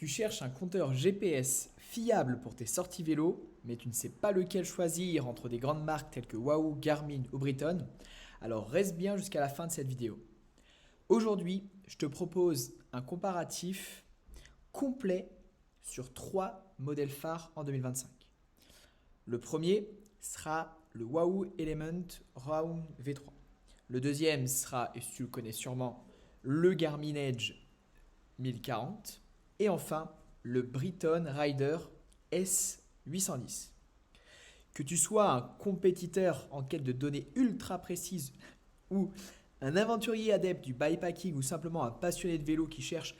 Tu cherches un compteur GPS fiable pour tes sorties vélo, mais tu ne sais pas lequel choisir entre des grandes marques telles que Wahoo, Garmin ou Briton. Alors reste bien jusqu'à la fin de cette vidéo. Aujourd'hui, je te propose un comparatif complet sur trois modèles phares en 2025. Le premier sera le Wahoo Element Round V3. Le deuxième sera, et tu le connais sûrement, le Garmin Edge 1040. Et enfin, le Briton Rider S810. Que tu sois un compétiteur en quête de données ultra précises ou un aventurier adepte du bikepacking ou simplement un passionné de vélo qui cherche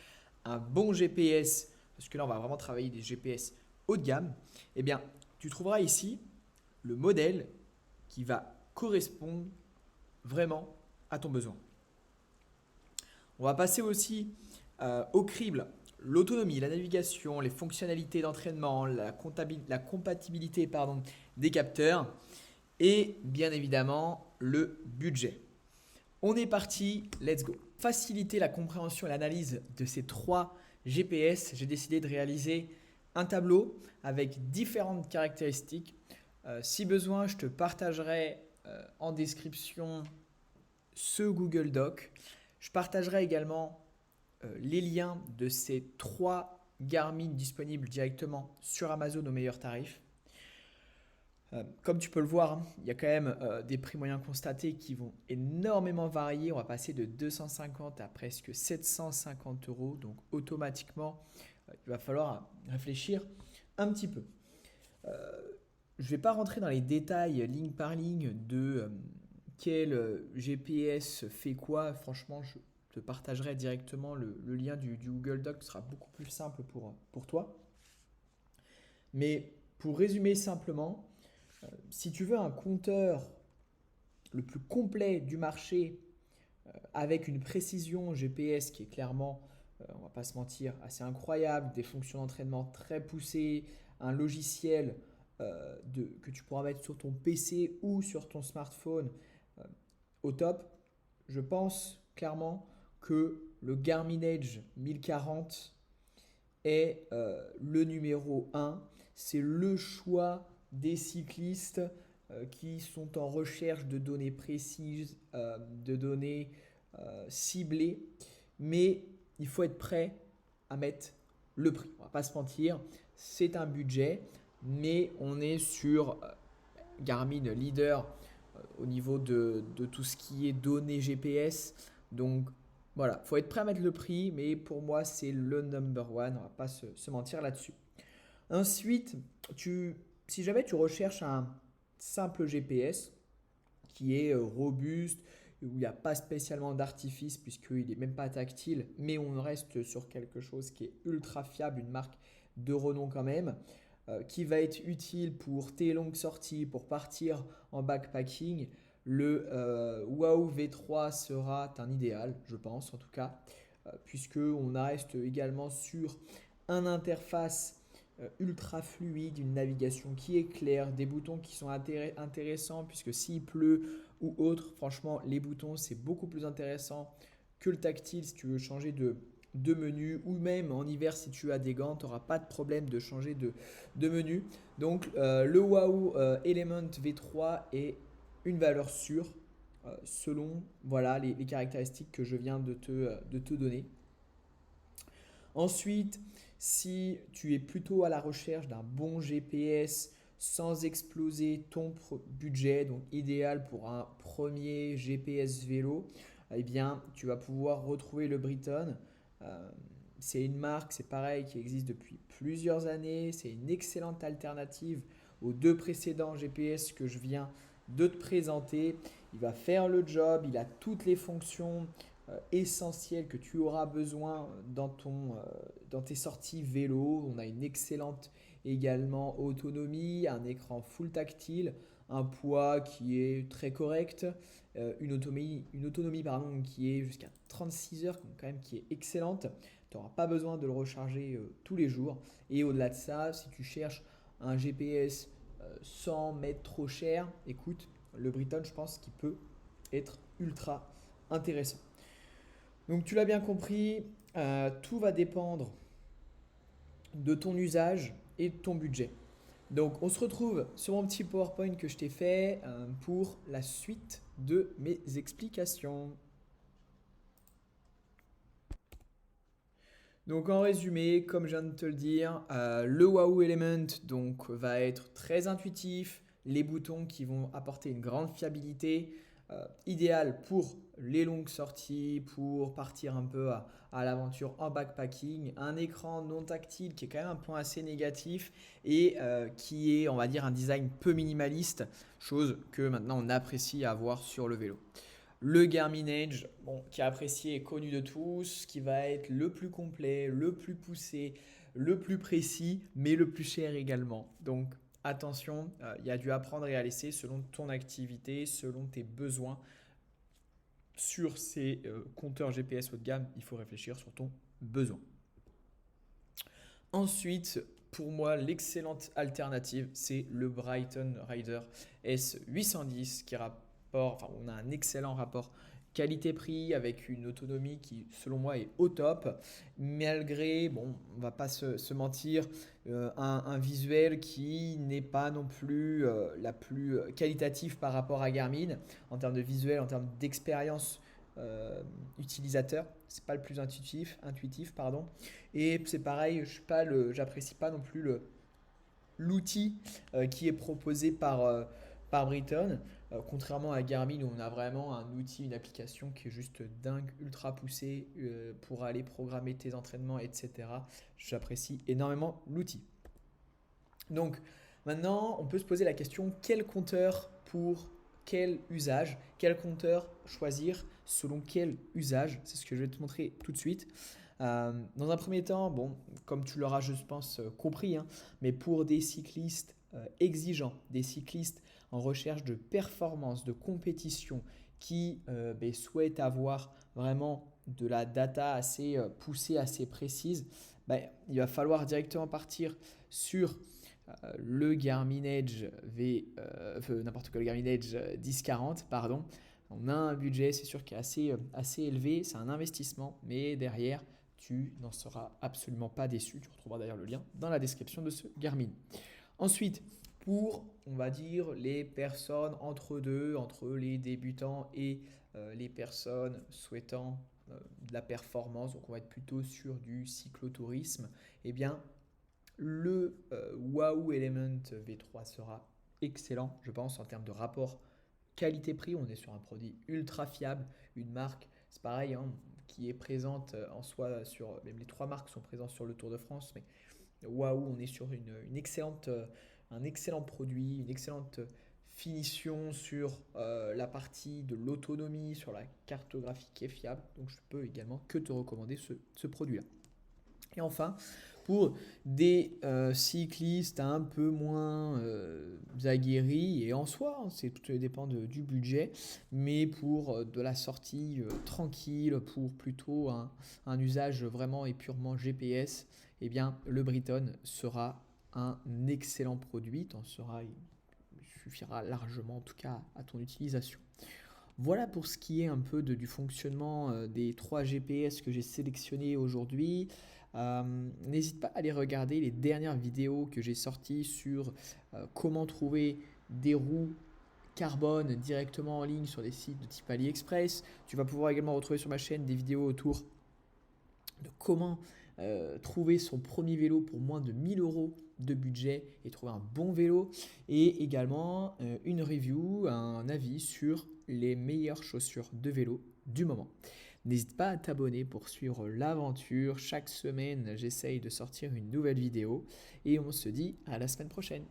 un bon GPS, parce que là on va vraiment travailler des GPS haut de gamme, eh bien tu trouveras ici le modèle qui va correspondre vraiment à ton besoin. On va passer aussi au crible l'autonomie, la navigation, les fonctionnalités d'entraînement, la compatibilité des capteurs et bien évidemment le budget. On est parti, let's go. Faciliter la compréhension et l'analyse de ces trois GPS, j'ai décidé de réaliser un tableau avec différentes caractéristiques. Si besoin, je te partagerai en description ce Google Doc. Je partagerai également les liens de ces trois Garmin disponibles directement sur Amazon au meilleur tarif. Comme tu peux le voir, hein, il y a quand même des prix moyens constatés qui vont énormément varier. On va passer de 250 à presque 750 euros. Donc automatiquement, il va falloir réfléchir un petit peu. Je ne vais pas rentrer dans les détails ligne par ligne de quel GPS fait quoi. Franchement, je te partagerai directement le lien du Google Doc. Ce sera beaucoup plus simple pour toi. Mais pour résumer simplement, si tu veux un compteur le plus complet du marché avec une précision GPS qui est clairement, on va pas se mentir, assez incroyable, des fonctions d'entraînement très poussées, un logiciel que tu pourras mettre sur ton PC ou sur ton smartphone au top, je pense clairement que le Garmin Edge 1040 est le numéro 1. C'est le choix des cyclistes qui sont en recherche de données précises, de données ciblées. Mais il faut être prêt à mettre le prix. On ne va pas se mentir, c'est un budget, mais on est sur Garmin leader au niveau de tout ce qui est données GPS. Donc voilà, il faut être prêt à mettre le prix, mais pour moi, c'est le number one. On ne va pas se mentir là-dessus. Ensuite, si jamais tu recherches un simple GPS qui est robuste, où il n'y a pas spécialement d'artifice puisqu'il n'est même pas tactile, mais on reste sur quelque chose qui est ultra fiable, une marque de renom quand même, qui va être utile pour tes longues sorties, pour partir en backpacking. Le Wahoo V3 sera un idéal, je pense en tout cas, puisque on reste également sur une interface ultra fluide, une navigation qui est claire, des boutons qui sont intéressants puisque s'il pleut ou autre, franchement les boutons c'est beaucoup plus intéressant que le tactile si tu veux changer de menu ou même en hiver si tu as des gants, tu n'auras pas de problème de changer de menu. Donc le Wahoo Element V3 est une valeur sûre selon voilà, les caractéristiques que je viens de te donner. Ensuite, si tu es plutôt à la recherche d'un bon GPS sans exploser ton budget, donc idéal pour un premier GPS vélo, eh bien, tu vas pouvoir retrouver le Briton. Euh, c'est une marque, c'est pareil, qui existe depuis plusieurs années. C'est une excellente alternative aux deux précédents GPS que je viens de te présenter. Il va faire le job, il a toutes les fonctions essentielles que tu auras besoin dans tes sorties vélo. On a une excellente également autonomie, un écran full tactile, un poids qui est très correct, une autonomie qui est jusqu'à 36 heures, quand même qui est excellente. Tu n'auras pas besoin de le recharger tous les jours. Et au-delà de ça, si tu cherches un GPS sans mettre trop cher, écoute, le Briton, je pense qu'il peut être ultra intéressant. Donc tu l'as bien compris, tout va dépendre de ton usage et de ton budget. Donc on se retrouve sur mon petit PowerPoint que je t'ai fait pour la suite de mes explications. Donc en résumé, comme je viens de te le dire, le Wahoo Element donc, va être très intuitif, les boutons qui vont apporter une grande fiabilité, idéal pour les longues sorties, pour partir un peu à l'aventure en backpacking, un écran non tactile qui est quand même un point assez négatif et qui est, on va dire, un design peu minimaliste, chose que maintenant on apprécie à avoir sur le vélo. Le Garmin Edge, bon, qui est apprécié et connu de tous, qui va être le plus complet, le plus poussé, le plus précis, mais le plus cher également. Donc attention, il y a du apprendre et à laisser selon ton activité, selon tes besoins. Sur ces compteurs GPS haut de gamme, il faut réfléchir sur ton besoin. Ensuite, pour moi, l'excellente alternative, c'est le Brighton Rider S810 qui rapporte, enfin, on a un excellent rapport qualité-prix avec une autonomie qui, selon moi, est au top, malgré, bon, on va pas se mentir, un visuel qui n'est pas non plus la plus qualitative par rapport à Garmin en termes de visuel, en termes d'expérience utilisateur. C'est pas le plus intuitif, pardon. Et c'est pareil, j'apprécie pas non plus l'outil qui est proposé par Brighton. Contrairement à Garmin où on a vraiment un outil, une application qui est juste dingue, ultra poussée pour aller programmer tes entraînements, etc. J'apprécie énormément l'outil. Donc maintenant, on peut se poser la question, quel compteur pour quel usage, quel compteur choisir selon quel usage? C'est ce que je vais te montrer tout de suite. Dans un premier temps, bon, comme tu l'auras, je pense, compris, hein, mais pour des cyclistes exigeants, des cyclistes en recherche de performance, de compétition, qui souhaitent avoir vraiment de la data assez poussée, assez précise, il va falloir directement partir sur le Garmin Edge n'importe quel Garmin Edge 1040, pardon. On a un budget, c'est sûr, qui est assez élevé, c'est un investissement, mais derrière, tu n'en seras absolument pas déçu. Tu retrouveras d'ailleurs le lien dans la description de ce Garmin. Ensuite, pour, on va dire, les personnes entre deux, entre les débutants et les personnes souhaitant de la performance, donc on va être plutôt sur du cyclotourisme, eh bien, le Wahoo Element V3 sera excellent, je pense, en termes de rapport qualité-prix. On est sur un produit ultra fiable, une marque, c'est pareil, hein, qui est présente en soi sur, même les trois marques sont présentes sur le Tour de France, mais Wahoo, on est sur un excellent produit, une excellente finition sur la partie de l'autonomie, sur la cartographie qui est fiable. Donc je peux également que te recommander ce produit-là. Et enfin, pour des cyclistes un peu moins aguerris, et en soi, hein, tout dépend du budget, mais pour de la sortie tranquille, pour plutôt un usage vraiment et purement GPS, eh bien, le Brighton sera un excellent produit, il suffira largement en tout cas à ton utilisation. Voilà pour ce qui est un peu du fonctionnement des 3 GPS que j'ai sélectionnés aujourd'hui. N'hésite pas à aller regarder les dernières vidéos que j'ai sorties sur comment trouver des roues carbone directement en ligne sur des sites de type AliExpress. Tu vas pouvoir également retrouver sur ma chaîne des vidéos autour de comment trouver son premier vélo pour moins de 1000 € de budget et trouver un bon vélo, et également une review, un avis sur les meilleures chaussures de vélo du moment. N'hésite pas à t'abonner pour suivre l'aventure. Chaque semaine, j'essaye de sortir une nouvelle vidéo et on se dit à la semaine prochaine.